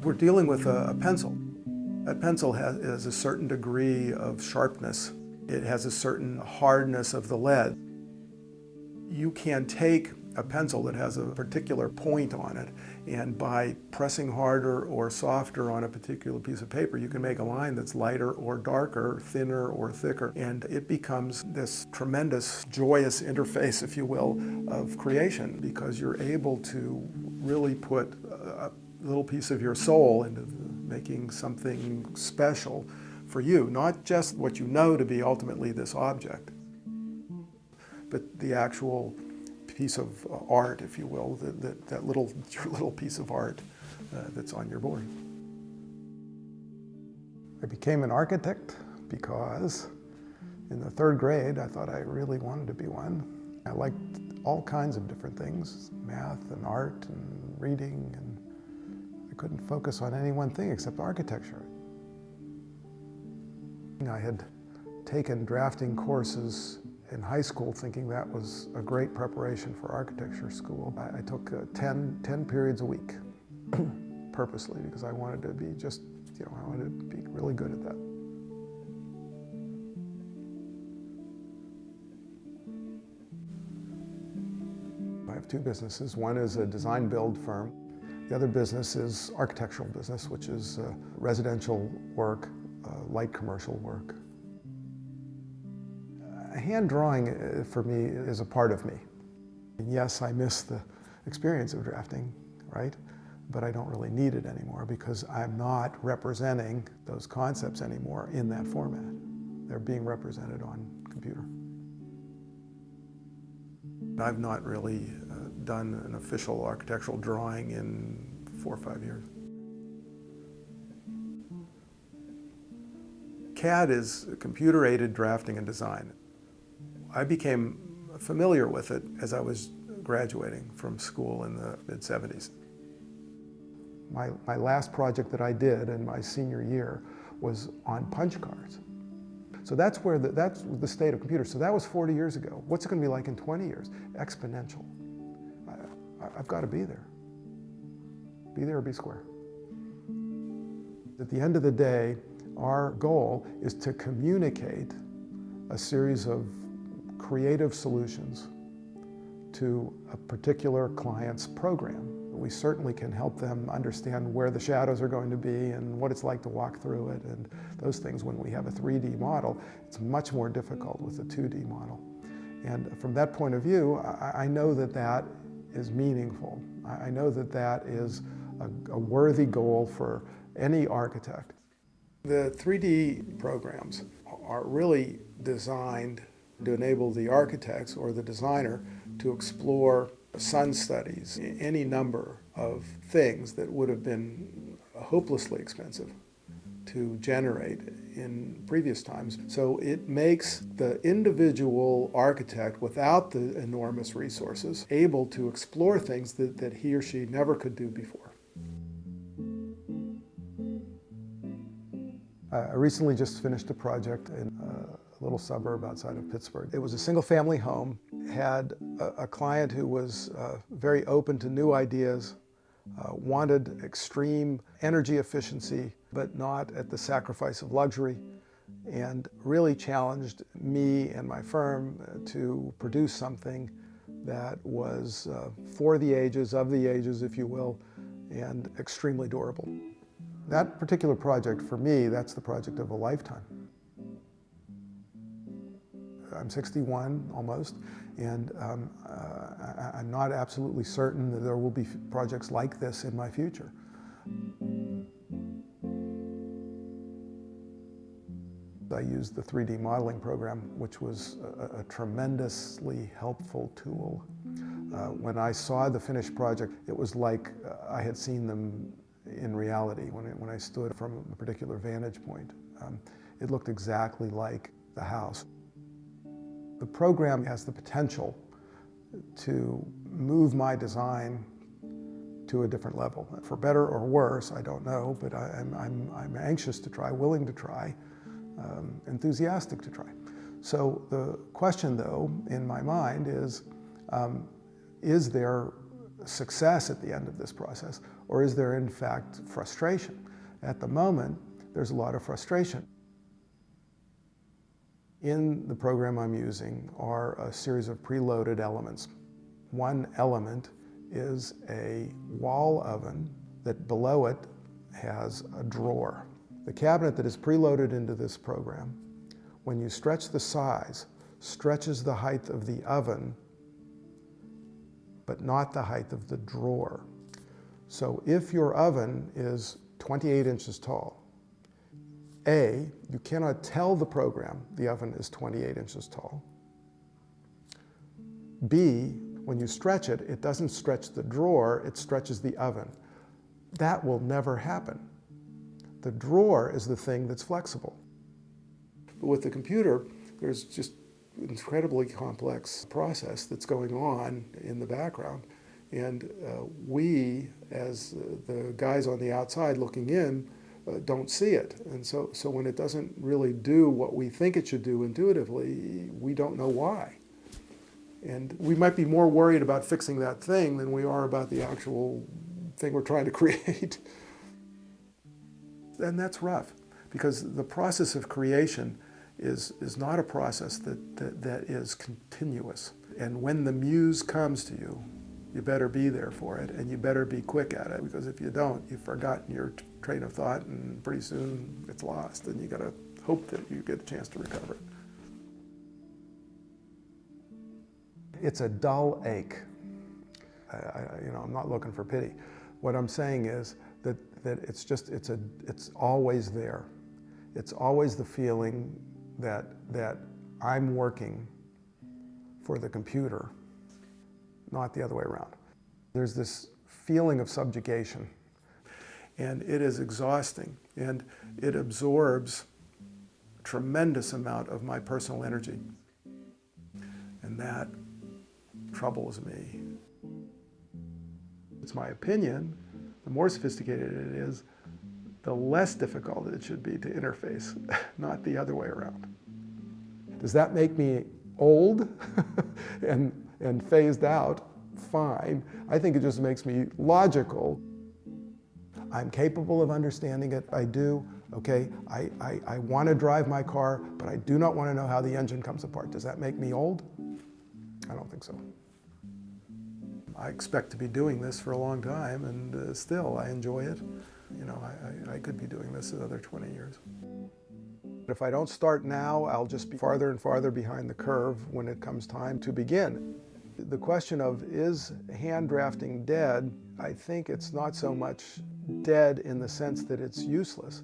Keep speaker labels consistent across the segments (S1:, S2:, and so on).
S1: We're dealing with a pencil. That pencil has a certain degree of sharpness. It has a certain hardness of the lead. You can take a pencil that has a particular point on it, and by pressing harder or softer on a particular piece of paper, you can make a line that's lighter or darker, thinner or thicker, and it becomes this tremendous, joyous interface, if you will, of creation, because you're able to really put a little piece of your soul into making something special for you, not just what you know to be ultimately this object, but the actual piece of art, if you will, your little piece of art that's on your board. I became an architect because in the third grade I thought I really wanted to be one. I liked all kinds of different things, math and art and reading, and I couldn't focus on any one thing except architecture. I had taken drafting courses in high school thinking that was a great preparation for architecture school. I took 10 periods a week purposely because I wanted to be I wanted to be really good at that. I have two businesses. One is a design build firm. The other business is architectural business, which is residential work, light commercial work. Hand drawing for me is a part of me. And yes, I miss the experience of drafting, right? But I don't really need it anymore because I'm not representing those concepts anymore in that format. They're being represented on computer. I've not really done an official architectural drawing in 4 or 5 years. CAD is computer-aided drafting and design. I became familiar with it as I was graduating from school in the mid-70s. My last project that I did in my senior year was on punch cards. So that's the state of computers. So that was 40 years ago. What's it going to be like in 20 years? Exponential. I've got to be there. Be there or be square. At the end of the day, our goal is to communicate a series of creative solutions to a particular client's program. We certainly can help them understand where the shadows are going to be and what it's like to walk through it and those things. When we have a 3D model, it's much more difficult with a 2D model. And from that point of view, I know that that is meaningful. I know that that is a worthy goal for any architect. The 3D programs are really designed to enable the architects or the designer to explore sun studies, any number of things that would have been hopelessly expensive to generate in previous times. So it makes the individual architect, without the enormous resources, able to explore things that he or she never could do before. I recently just finished a project in a little suburb outside of Pittsburgh. It was a single-family home, had a client who was very open to new ideas, wanted extreme energy efficiency, but not at the sacrifice of luxury, and really challenged me and my firm to produce something that was for the ages, of the ages, if you will, and extremely durable. That particular project, for me, that's the project of a lifetime. I'm 61 almost, and I'm not absolutely certain that there will be projects like this in my future. I used the 3D modeling program, which was a tremendously helpful tool. When I saw the finished project, it was like I had seen them in reality when I stood from a particular vantage point. It looked exactly like the house. The program has the potential to move my design to a different level. For better or worse, I don't know, but I'm anxious to try, willing to try, enthusiastic to try. So the question, though, in my mind is there success at the end of this process, or is there in fact frustration? At the moment, there's a lot of frustration. In the program I'm using are a series of preloaded elements. One element is a wall oven that below it has a drawer. The cabinet that is preloaded into this program, when you stretch the size, stretches the height of the oven, but not the height of the drawer. So if your oven is 28 inches tall, A, you cannot tell the program the oven is 28 inches tall. B, when you stretch it, it doesn't stretch the drawer, it stretches the oven. That will never happen. The drawer is the thing that's flexible. But with the computer, there's just an incredibly complex process that's going on in the background. And we, as the guys on the outside looking in, don't see it. And so when it doesn't really do what we think it should do intuitively, we don't know why. And we might be more worried about fixing that thing than we are about the actual thing we're trying to create. And that's rough, because the process of creation is not a process that is continuous. And when the muse comes to you, you better be there for it, and you better be quick at it, because if you don't, you've forgotten your train of thought, and pretty soon it's lost, and you got to hope that you get a chance to recover it. It's a dull ache. I'm not looking for pity. What I'm saying is that it's always there. It's always the feeling that I'm working for the computer, not the other way around. There's this feeling of subjugation, and it is exhausting, and it absorbs a tremendous amount of my personal energy, and that troubles me. It's my opinion, the more sophisticated it is, the less difficult it should be to interface, not the other way around. Does that make me old and phased out? Fine. I think it just makes me logical. I'm capable of understanding it. I do. Okay, I want to drive my car, but I do not want to know how the engine comes apart. Does that make me old? I don't think so. I expect to be doing this for a long time, and still I enjoy it. I could be doing this another 20 years. If I don't start now, I'll just be farther and farther behind the curve when it comes time to begin. The question of, is hand drafting dead? I think it's not so much dead in the sense that it's useless,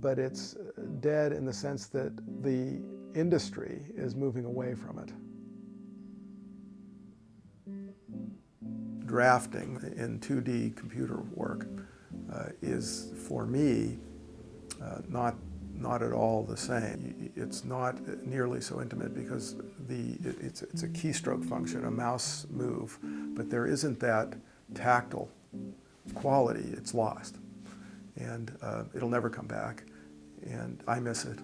S1: but it's dead in the sense that the industry is moving away from it. Drafting in 2D computer work is, for me, not at all the same. It's not nearly so intimate because it's a keystroke function, a mouse move, but there isn't that tactile quality. It's lost, and it'll never come back, and I miss it.